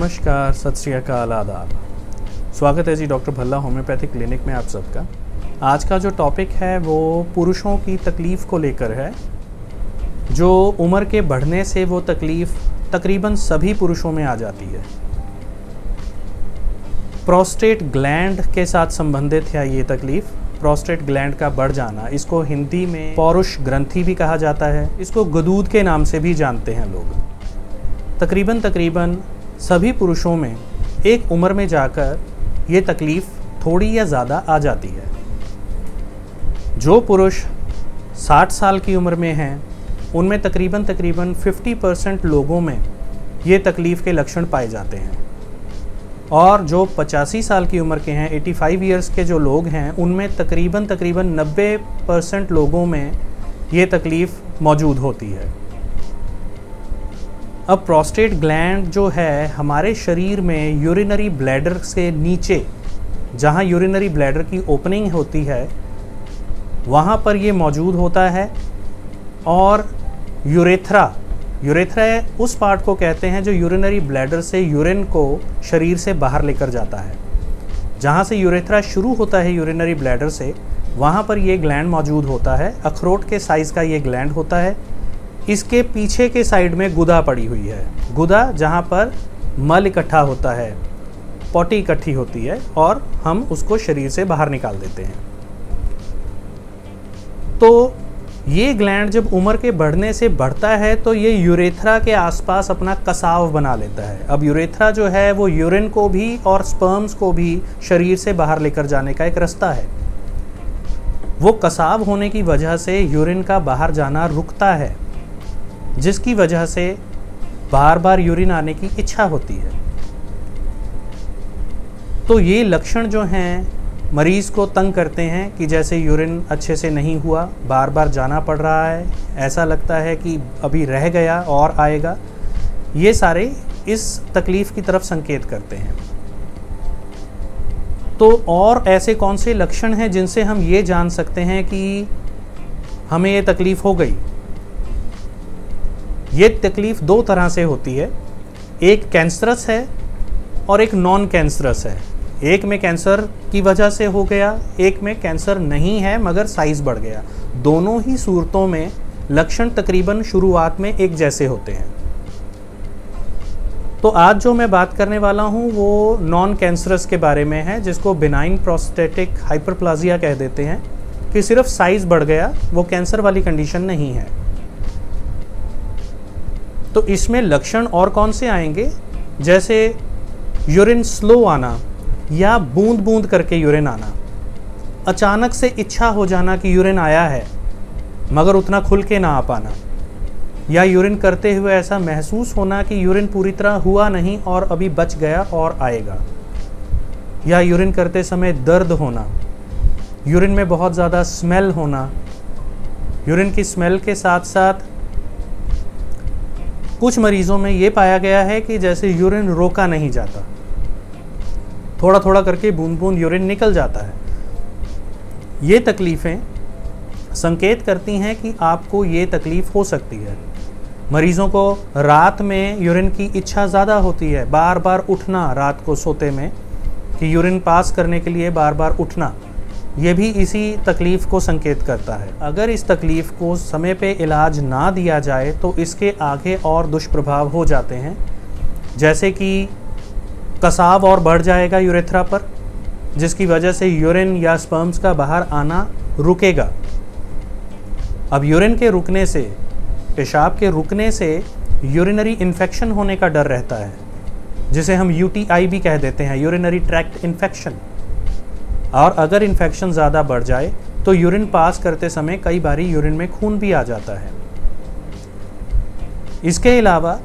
नमस्कार, सत श्री अकाल, आदाब। स्वागत है जी डॉक्टर भल्ला होम्योपैथिक क्लिनिक में आप सबका। आज का जो टॉपिक है वो पुरुषों की तकलीफ़ को लेकर है। जो उम्र के बढ़ने से वो तकलीफ़ तकरीबन सभी पुरुषों में आ जाती है। प्रोस्टेट ग्लैंड के साथ संबंधित है ये तकलीफ़। प्रोस्टेट ग्लैंड का बढ़ जाना, इसको हिंदी में पौरुष ग्रंथि भी कहा जाता है। इसको गदूद के नाम से भी जानते हैं लोग। तकरीबन सभी पुरुषों में एक उम्र में जाकर ये तकलीफ़ थोड़ी या ज़्यादा आ जाती है। जो पुरुष 60 साल की उम्र में हैं उनमें तकरीबन 50% लोगों में ये तकलीफ़ के लक्षण पाए जाते हैं, और जो 85 साल की उम्र के हैं, 85 ईयर्स के जो लोग हैं, उनमें तकरीबन 90% लोगों में ये तकलीफ़ मौजूद होती है। अब प्रोस्टेट ग्लैंड जो है हमारे शरीर में यूरिनरी ब्लैडर से नीचे, जहाँ यूरिनरी ब्लैडर की ओपनिंग होती है, वहाँ पर ये मौजूद होता है। और यूरेथ्रा उस पार्ट को कहते हैं जो यूरिनरी ब्लैडर से यूरिन को शरीर से बाहर लेकर जाता है। जहाँ से यूरेथ्रा शुरू होता है यूरिनरी ब्लैडर से, वहाँ पर ये ग्लैंड मौजूद होता है। अखरोट के साइज़ का ये ग्लैंड होता है। इसके पीछे के साइड में गुदा पड़ी हुई है। गुदा जहाँ पर मल इकट्ठा होता है, पॉटी इकट्ठी होती है, और हम उसको शरीर से बाहर निकाल देते हैं। तो ये ग्लैंड जब उम्र के बढ़ने से बढ़ता है तो ये यूरेथ्रा के आसपास अपना कसाव बना लेता है। अब यूरेथ्रा जो है वो यूरिन को भी और स्पर्म्स को भी शरीर से बाहर लेकर जाने का एक रास्ता है। वो कसाव होने की वजह से यूरिन का बाहर जाना रुकता है, जिसकी वजह से बार बार यूरिन आने की इच्छा होती है। तो ये लक्षण जो हैं मरीज़ को तंग करते हैं कि जैसे यूरिन अच्छे से नहीं हुआ, बार बार जाना पड़ रहा है, ऐसा लगता है कि अभी रह गया और आएगा। ये सारे इस तकलीफ़ की तरफ संकेत करते हैं। तो और ऐसे कौन से लक्षण हैं जिनसे हम ये जान सकते हैं कि हमें ये तकलीफ़ हो गई? ये तकलीफ़ दो तरह से होती है। एक कैंसरस है और एक नॉन कैंसरस है। एक में कैंसर की वजह से हो गया, एक में कैंसर नहीं है मगर साइज़ बढ़ गया। दोनों ही सूरतों में लक्षण तकरीबन शुरुआत में एक जैसे होते हैं। तो आज जो मैं बात करने वाला हूँ वो नॉन कैंसरस के बारे में है, जिसको बिनाइन प्रोस्टेटिक हाइपरप्लाजिया कह देते हैं, कि सिर्फ साइज़ बढ़ गया, वो कैंसर वाली कंडीशन नहीं है। तो इसमें लक्षण और कौन से आएंगे? जैसे यूरिन स्लो आना या बूंद बूंद करके यूरिन आना, अचानक से इच्छा हो जाना कि यूरिन आया है मगर उतना खुल के ना आ पाना, या यूरिन करते हुए ऐसा महसूस होना कि यूरिन पूरी तरह हुआ नहीं और अभी बच गया और आएगा, या यूरिन करते समय दर्द होना, यूरिन में बहुत ज़्यादा स्मेल होना। यूरिन की स्मेल के साथ साथ कुछ मरीज़ों में ये पाया गया है कि जैसे यूरिन रोका नहीं जाता, थोड़ा थोड़ा करके बूंद बूंद यूरिन निकल जाता है। ये तकलीफ़ें संकेत करती हैं कि आपको ये तकलीफ़ हो सकती है। मरीज़ों को रात में यूरिन की इच्छा ज़्यादा होती है, बार बार उठना रात को सोते में, कि यूरिन पास करने के लिए बार बार उठना, ये भी इसी तकलीफ़ को संकेत करता है। अगर इस तकलीफ़ को समय पे इलाज ना दिया जाए तो इसके आगे और दुष्प्रभाव हो जाते हैं, जैसे कि कसाव और बढ़ जाएगा यूरेथ्रा पर, जिसकी वजह से यूरिन या स्पर्म्स का बाहर आना रुकेगा। अब यूरिन के रुकने से, पेशाब के रुकने से यूरिनरी इन्फेक्शन होने का डर रहता है, जिसे हम UTI भी कह देते हैं, यूरिनरी ट्रैक्ट इन्फेक्शन। और अगर इन्फेक्शन ज़्यादा बढ़ जाए तो यूरिन पास करते समय कई बारी यूरिन में खून भी आ जाता है। इसके अलावा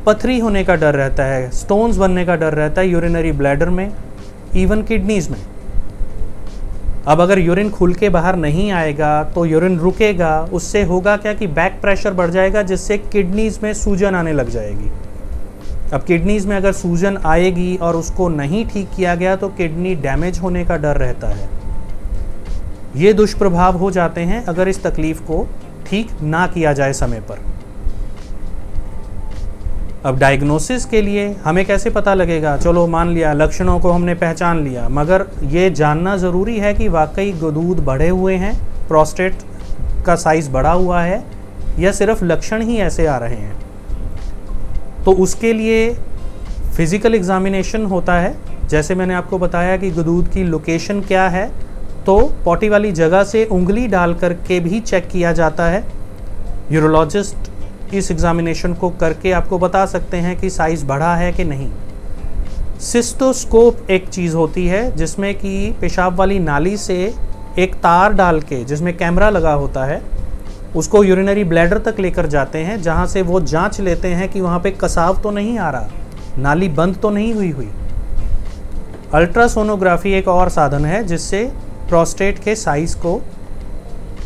पथरी होने का डर रहता है, स्टोन्स बनने का डर रहता है यूरिनरी ब्लैडर में, इवन किडनीज़ में। अब अगर यूरिन खुल के बाहर नहीं आएगा तो यूरिन रुकेगा, उससे होगा क्या कि बैक प्रेशर बढ़ जाएगा, जिससे किडनीज़ में सूजन आने लग जाएगी। अब किडनीज़ में अगर सूजन आएगी और उसको नहीं ठीक किया गया तो किडनी डैमेज होने का डर रहता है। ये दुष्प्रभाव हो जाते हैं अगर इस तकलीफ़ को ठीक ना किया जाए समय पर। अब डायग्नोसिस के लिए हमें कैसे पता लगेगा? चलो मान लिया लक्षणों को हमने पहचान लिया, मगर ये जानना ज़रूरी है कि वाकई दूध बढ़े हुए हैं, प्रोस्टेट का साइज़ बढ़ा हुआ है, या सिर्फ लक्षण ही ऐसे आ रहे हैं। तो उसके लिए फिज़िकल एग्जामिनेशन होता है। जैसे मैंने आपको बताया कि दूध की लोकेशन क्या है, तो पॉटी वाली जगह से उंगली डाल करके भी चेक किया जाता है। यूरोलॉजिस्ट इस एग्जामिनेशन को करके आपको बता सकते हैं कि साइज़ बढ़ा है कि नहीं। सिस्टोस्कोप एक चीज़ होती है जिसमें कि पेशाब वाली नाली से एक तार डाल के, जिसमें कैमरा लगा होता है, उसको यूरिनरी ब्लैडर तक लेकर जाते हैं, जहां से वो जांच लेते हैं कि वहां पे कसाव तो नहीं आ रहा, नाली बंद तो नहीं हुई। अल्ट्रासोनोग्राफी एक और साधन है जिससे प्रोस्टेट के साइज़ को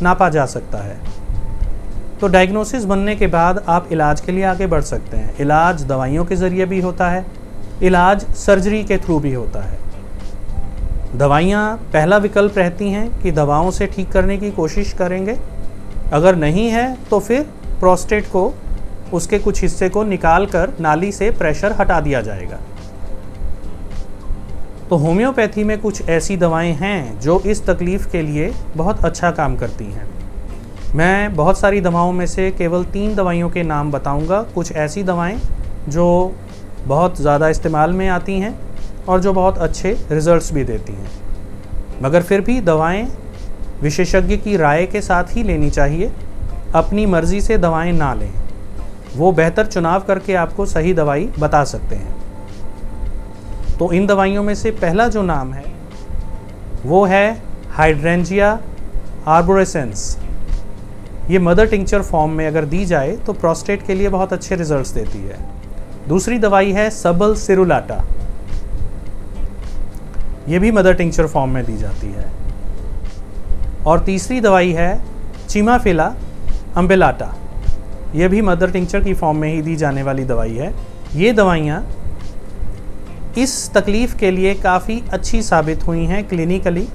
नापा जा सकता है। तो डायग्नोसिस बनने के बाद आप इलाज के लिए आगे बढ़ सकते हैं। इलाज दवाइयों के ज़रिए भी होता है, इलाज सर्जरी के थ्रू भी होता है। दवाइयाँ पहला विकल्प रहती हैं कि दवाओं से ठीक करने की कोशिश करेंगे, अगर नहीं है तो फिर प्रोस्टेट को, उसके कुछ हिस्से को निकाल कर नाली से प्रेशर हटा दिया जाएगा। तो होम्योपैथी में कुछ ऐसी दवाएं हैं जो इस तकलीफ़ के लिए बहुत अच्छा काम करती हैं। मैं बहुत सारी दवाओं में से केवल 3 दवाइयों के नाम बताऊंगा। कुछ ऐसी दवाएं जो बहुत ज़्यादा इस्तेमाल में आती हैं और जो बहुत अच्छे रिजल्ट्स भी देती हैं, मगर फिर भी दवाएं विशेषज्ञ की राय के साथ ही लेनी चाहिए। अपनी मर्ज़ी से दवाएं ना लें, वो बेहतर चुनाव करके आपको सही दवाई बता सकते हैं। तो इन दवाइयों में से पहला जो नाम है वो है हाइड्रेंजिया आर्बोरेसेंस। ये मदर टिंक्चर फॉर्म में अगर दी जाए तो प्रोस्टेट के लिए बहुत अच्छे रिजल्ट्स देती है। दूसरी दवाई है सबल सिरुलाटा, ये भी मदर टिंक्चर फॉर्म में दी जाती है। और तीसरी दवाई है चिमाफिला अम्बेलाटा, ये भी मदर टिंक्चर की फॉर्म में ही दी जाने वाली दवाई है। ये दवाइयाँ इस तकलीफ़ के लिए काफ़ी अच्छी साबित हुई हैं क्लिनिकली,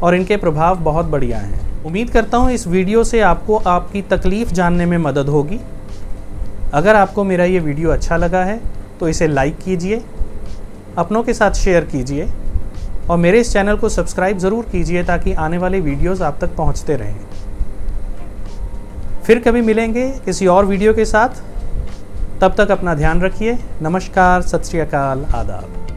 और इनके प्रभाव बहुत बढ़िया हैं। उम्मीद करता हूँ इस वीडियो से आपको आपकी तकलीफ़ जानने में मदद होगी। अगर आपको मेरा ये वीडियो अच्छा लगा है तो इसे लाइक कीजिए, अपनों के साथ शेयर कीजिए, और मेरे इस चैनल को सब्सक्राइब ज़रूर कीजिए ताकि आने वाले वीडियोस आप तक पहुँचते रहें। फिर कभी मिलेंगे किसी और वीडियो के साथ, तब तक अपना ध्यान रखिए। नमस्कार, सत श्री अकाल, आदाब।